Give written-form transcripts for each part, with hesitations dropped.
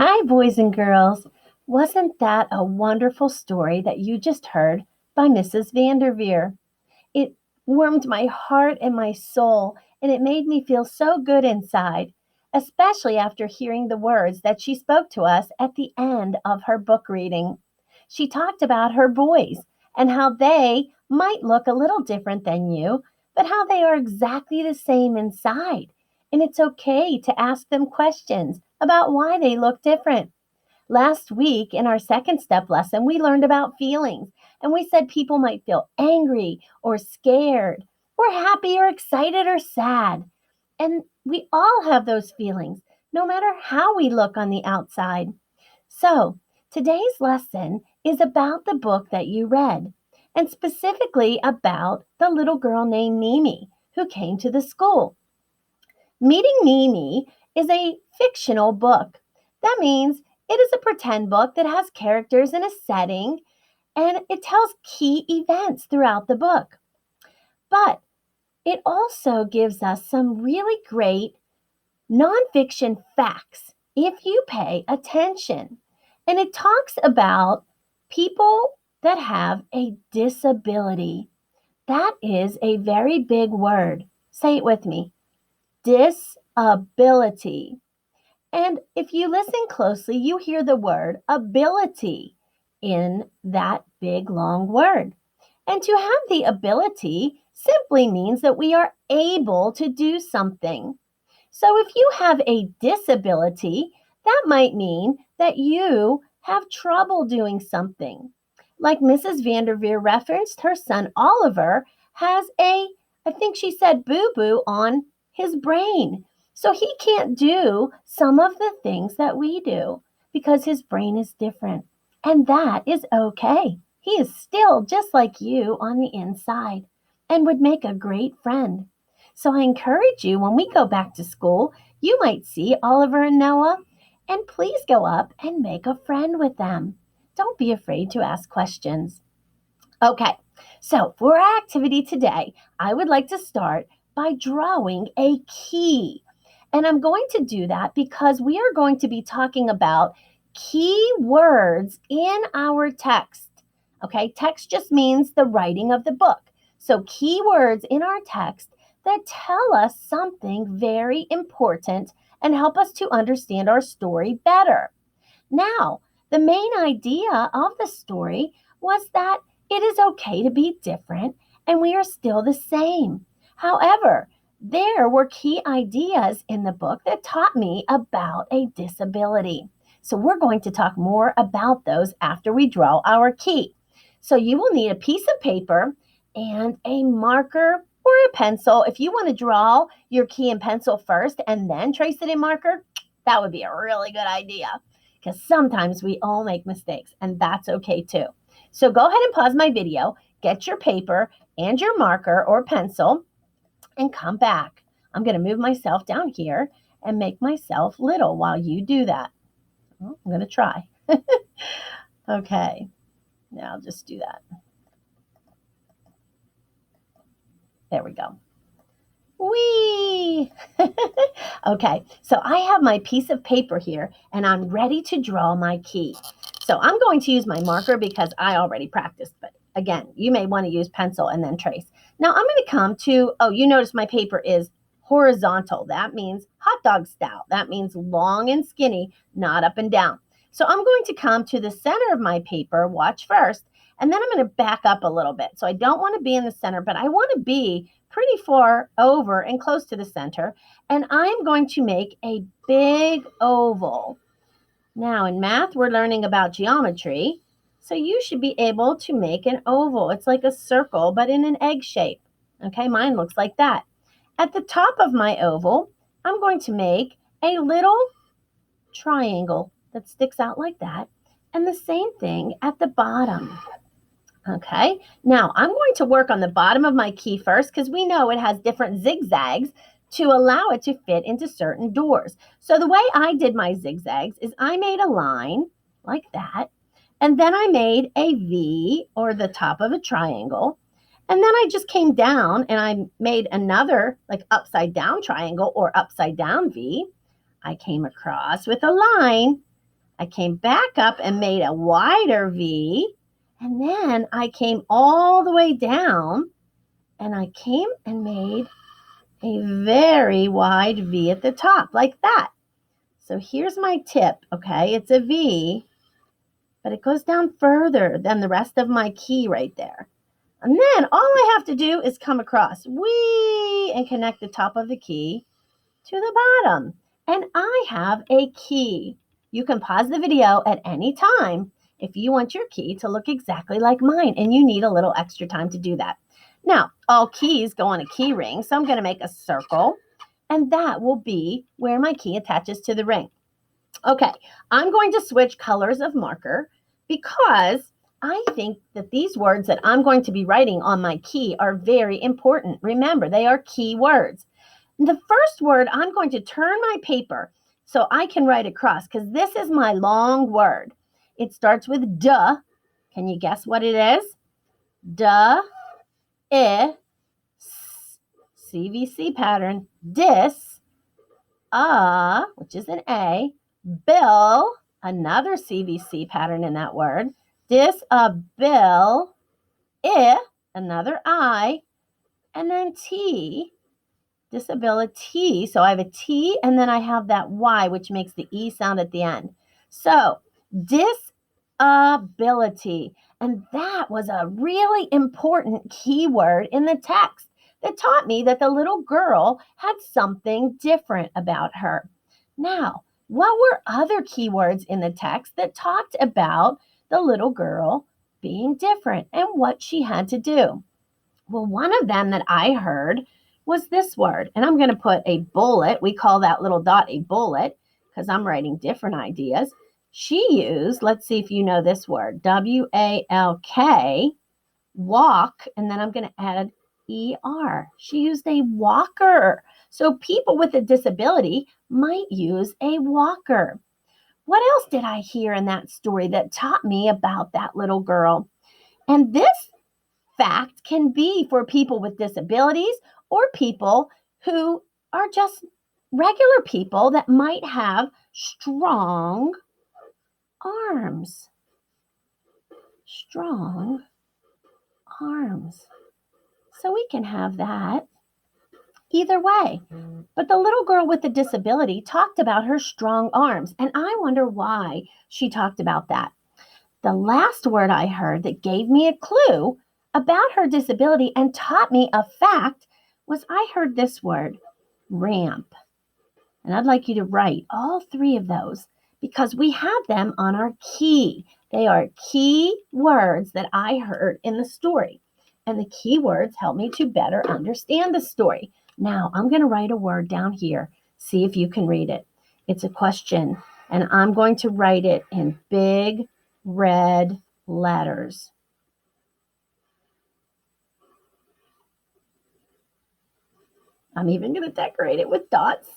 Hi, boys and girls. Wasn't that a wonderful story that you just heard by Mrs. Vanderveer? It warmed my heart and my soul, and it made me feel so good inside, especially after hearing the words that she spoke to us at the end of her book reading. She talked about her boys and how they might look a little different than you, but how they are exactly the same inside. And it's okay to ask them questions about why they look different. Last week in our second step lesson, we learned about feelings, and we said people might feel angry or scared or happy or excited or sad. And we all have those feelings, no matter how we look on the outside. So, today's lesson is about the book that you read, and specifically about the little girl named Mimi who came to the school. Meeting Mimi is a fictional book. That means it is a pretend book that has characters in a setting and it tells key events throughout the book. But it also gives us some really great nonfiction facts if you pay attention. And it talks about people that have a disability. That is a very big word. Say it with me: disability. And if you listen closely, you hear the word ability in that big long word. And to have the ability simply means that we are able to do something. So if you have a disability, that might mean that you have trouble doing something. Like Mrs. Vanderveer referenced, her son Oliver has I think she said, boo boo on his brain. So he can't do some of the things that we do because his brain is different. And that is okay. He is still just like you on the inside and would make a great friend. So I encourage you, when we go back to school, you might see Oliver and Noah, and please go up and make a friend with them. Don't be afraid to ask questions. Okay, so for our activity today, I would like to start by drawing a key. And I'm going to do that because we are going to be talking about key words in our text. Okay, text just means the writing of the book. So, key words in our text that tell us something very important and help us to understand our story better. Now, the main idea of the story was that it is okay to be different and we are still the same. However, there were key ideas in the book that taught me about a disability. So, we're going to talk more about those after we draw our key. So, you will need a piece of paper and a marker or a pencil. If you want to draw your key in pencil first and then trace it in marker, that would be a really good idea because sometimes we all make mistakes and that's okay too. So go ahead and pause my video, get your paper and your marker or pencil, and come back. I'm going to move myself down here and make myself little while you do that. I'm going to try. Okay, now I'll just do that. There we go. Whee! Okay, so I have my piece of paper here and I'm ready to draw my key. So I'm going to use my marker because I already practiced, but again, you may want to use pencil and then trace. Now I'm going to come to, you notice my paper is horizontal. That means hot dog style. That means long and skinny, not up and down. So I'm going to come to the center of my paper, watch first, and then I'm going to back up a little bit. So I don't want to be in the center, but I want to be pretty far over and close to the center. And I'm going to make a big oval. Now, in math, we're learning about geometry. So you should be able to make an oval. It's like a circle, but in an egg shape. Okay, mine looks like that. At the top of my oval, I'm going to make a little triangle that sticks out like that. And the same thing at the bottom. Okay, now I'm going to work on the bottom of my key first because we know it has different zigzags to allow it to fit into certain doors. So the way I did my zigzags is I made a line like that, and then I made a V or the top of a triangle, and then I just came down and I made another like upside down triangle or upside down V. I came across with a line I came back up and made a wider V. And then I came all the way down and I came and made a very wide V at the top, like that. So here's my tip, okay? It's a V, but it goes down further than the rest of my key right there. And then all I have to do is come across, whee, and connect the top of the key to the bottom. And I have a key. You can pause the video at any time if you want your key to look exactly like mine, and you need a little extra time to do that. Now, all keys go on a key ring, so I'm going to make a circle, and that will be where my key attaches to the ring. Okay, I'm going to switch colors of marker because I think that these words that I'm going to be writing on my key are very important. Remember, they are key words. The first word, I'm going to turn my paper so I can write across because this is my long word. It starts with duh. Can you guess what it is? Duh, CVC pattern, dis, which is an A, bill, another CVC pattern in that word, bill, another I, and then T, disability. So I have a T and then I have that Y, which makes the E sound at the end. So disability. And that was a really important keyword in the text that taught me that the little girl had something different about her. Now, what were other keywords in the text that talked about the little girl being different and what she had to do? Well, one of them that I heard was this word, and I'm going to put a bullet. We call that little dot a bullet because I'm writing different ideas. She used, let's see if you know this word, W-A-L-K, walk, and then I'm going to add E-R. She used a walker. So people with a disability might use a walker. What else did I hear in that story that taught me about that little girl? And this fact can be for people with disabilities or people who are just regular people that might have strong arms. Strong arms. So we can have that either way. But the little girl with the disability talked about her strong arms, and I wonder why she talked about that. The last word I heard that gave me a clue about her disability and taught me a fact was I heard this word, ramp. And I'd like you to write all three of those because we have them on our key. They are key words that I heard in the story. And the key words help me to better understand the story. Now, I'm going to write a word down here. See if you can read it. It's a question, and I'm going to write it in big red letters. I'm even going to decorate it with dots.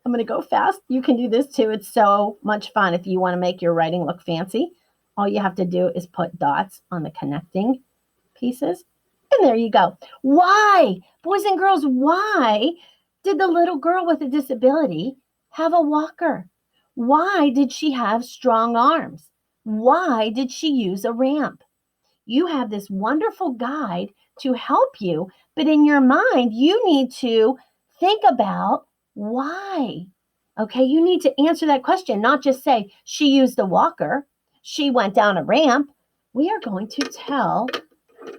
I'm going to go fast. You can do this too. It's so much fun if you want to make your writing look fancy. All you have to do is put dots on the connecting pieces. And there you go. Why? Boys and girls, why did the little girl with a disability have a walker? Why did she have strong arms? Why did she use a ramp? You have this wonderful guide to help you, but in your mind, you need to think about why. Okay, you need to answer that question, not just say she used a walker, she went down a ramp. We are going to tell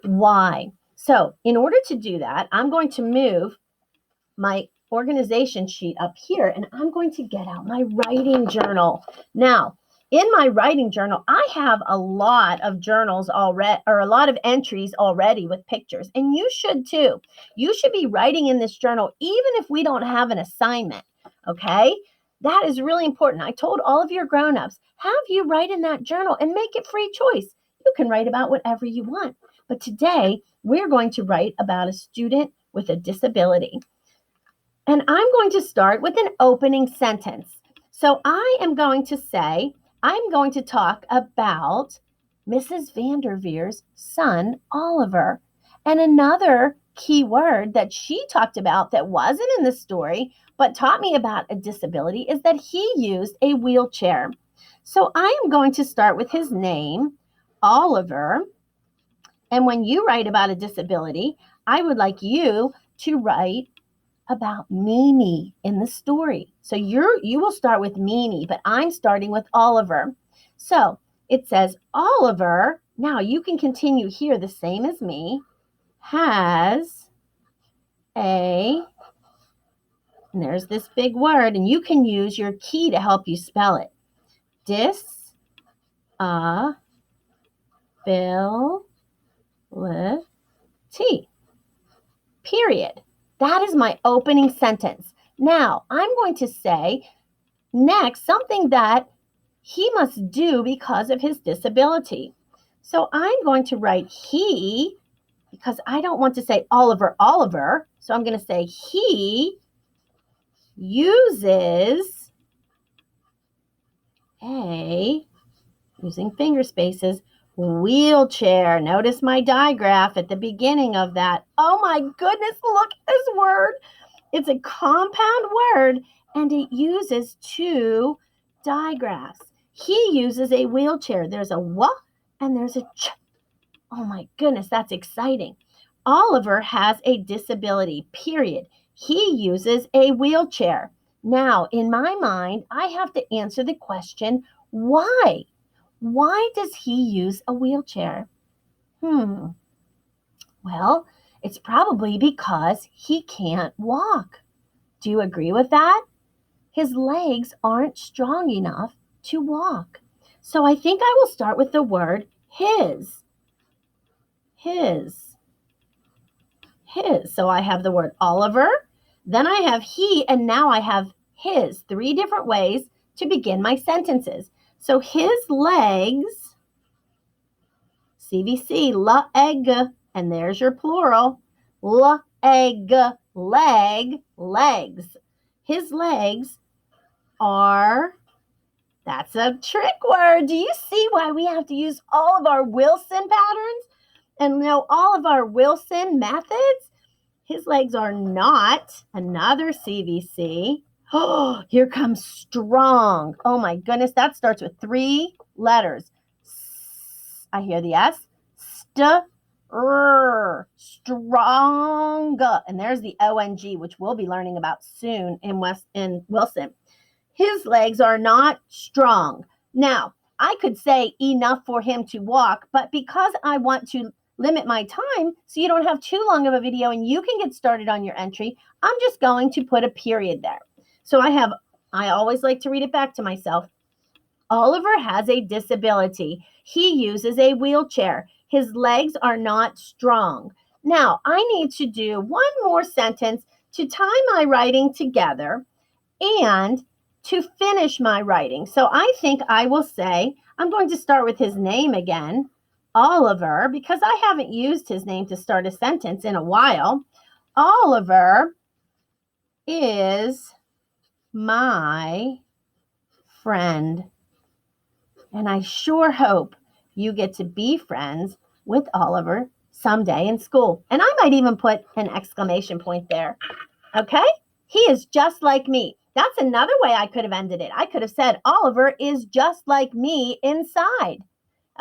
why. So in order to do that, I'm going to move my organization sheet up here and I'm going to get out my writing journal. Now, in my writing journal, I have a lot of journals already, or a lot of entries already with pictures, and you should too. You should be writing in this journal even if we don't have an assignment, okay? That is really important. I told all of your grown-ups, have you write in that journal and make it free choice. You can write about whatever you want. But today, we're going to write about a student with a disability. And I'm going to start with an opening sentence. So I am going to say, I'm going to talk about Mrs. Vanderveer's son, Oliver. And another key word that she talked about that wasn't in the story, but taught me about a disability is that he used a wheelchair. So I am going to start with his name, Oliver. And when you write about a disability, I would like you to write about Mimi in the story. So you will start with Mimi, but I'm starting with Oliver. So it says Oliver, now you can continue here the same as me, has a, and there's this big word, and you can use your key to help you spell it. Disability. Period. That is my opening sentence. Now, I'm going to say next something that he must do because of his disability. So I'm going to write he, because I don't want to say Oliver. So I'm going to say he uses a, using finger spaces, wheelchair. Notice my digraph at the beginning of that. Oh my goodness, look at this word. It's a compound word, and it uses two digraphs. He uses a wheelchair. There's a w and there's a ch. Oh my goodness, that's exciting. Oliver has a disability, period. He uses a wheelchair. Now, in my mind, I have to answer the question, why? Why does he use a wheelchair? Well, it's probably because he can't walk. Do you agree with that? His legs aren't strong enough to walk. So I think I will start with the word his. His. So I have the word Oliver, then I have he, and now I have his. 3 different ways to begin my sentences. So his legs, CVC, leg, and there's your plural, leg, legs. His legs are, that's a trick word. Do you see why we have to use all of our Wilson patterns and know all of our Wilson methods? His legs are not, another CVC. Oh, here comes strong. Oh my goodness, that starts with 3 letters. I hear the S. Strong. And there's the ONG, which we'll be learning about soon in Wilson. His legs are not strong. Now, I could say enough for him to walk, but because I want to limit my time so you don't have too long of a video and you can get started on your entry, I'm just going to put a period there. So I always like to read it back to myself. Oliver has a disability. He uses a wheelchair. His legs are not strong. Now, I need to do one more sentence to tie my writing together and to finish my writing. So I think I will say, I'm going to start with his name again, Oliver, because I haven't used his name to start a sentence in a while. Oliver is my friend. And I sure hope you get to be friends with Oliver someday in school. And I might even put an exclamation point there. Okay? He is just like me. That's another way I could have ended it. I could have said, Oliver is just like me inside.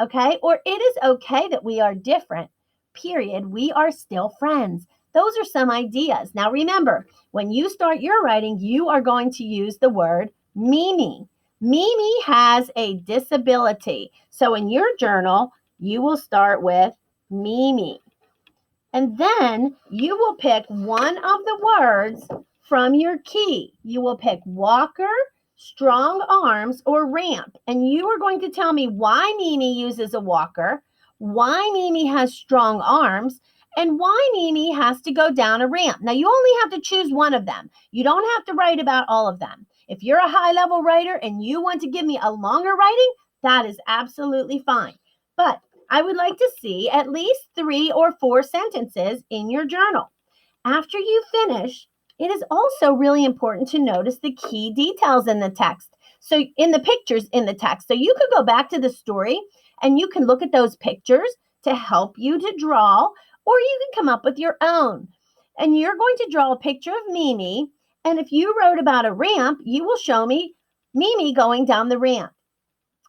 Okay? Or it is okay that we are different. Period. We are still friends. Those are some ideas. Now remember, when you start your writing, you are going to use the word Mimi. Mimi has a disability. So in your journal, you will start with Mimi. And then you will pick one of the words from your key. You will pick walker, strong arms, or ramp. And you are going to tell me why Mimi uses a walker, why Mimi has strong arms, and why Mimi has to go down a ramp. Now, you only have to choose one of them. You don't have to write about all of them. If you're a high-level writer and you want to give me a longer writing, that is absolutely fine. But I would like to see at least 3 or 4 sentences in your journal. After you finish, it is also really important to notice the key details in the text. So in the pictures in the text. So you could go back to the story and you can look at those pictures to help you to draw, or you can come up with your own. And you're going to draw a picture of Mimi. And if you wrote about a ramp, you will show me Mimi going down the ramp.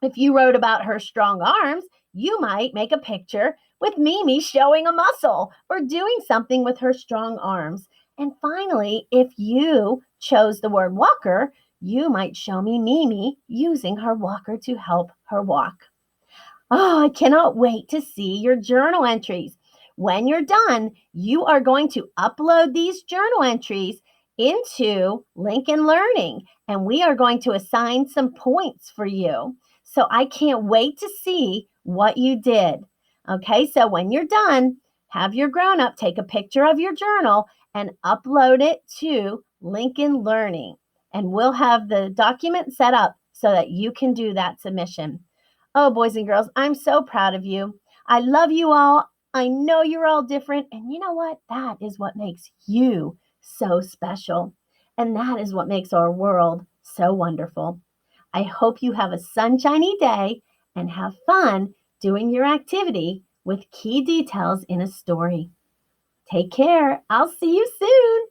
If you wrote about her strong arms, you might make a picture with Mimi showing a muscle or doing something with her strong arms. And finally, if you chose the word walker, you might show me Mimi using her walker to help her walk. Oh, I cannot wait to see your journal entries. When you're done, you are going to upload these journal entries into Lincoln Learning, and we are going to assign some points for you. So I can't wait to see what you did. Okay, so when you're done, have your grown up take a picture of your journal and upload it to Lincoln Learning. And we'll have the document set up so that you can do that submission. Oh, boys and girls, I'm so proud of you. I love you all. I know you're all different. And you know what? That is what makes you so special. And that is what makes our world so wonderful. I hope you have a sunshiny day and have fun doing your activity with key details in a story. Take care. I'll see you soon.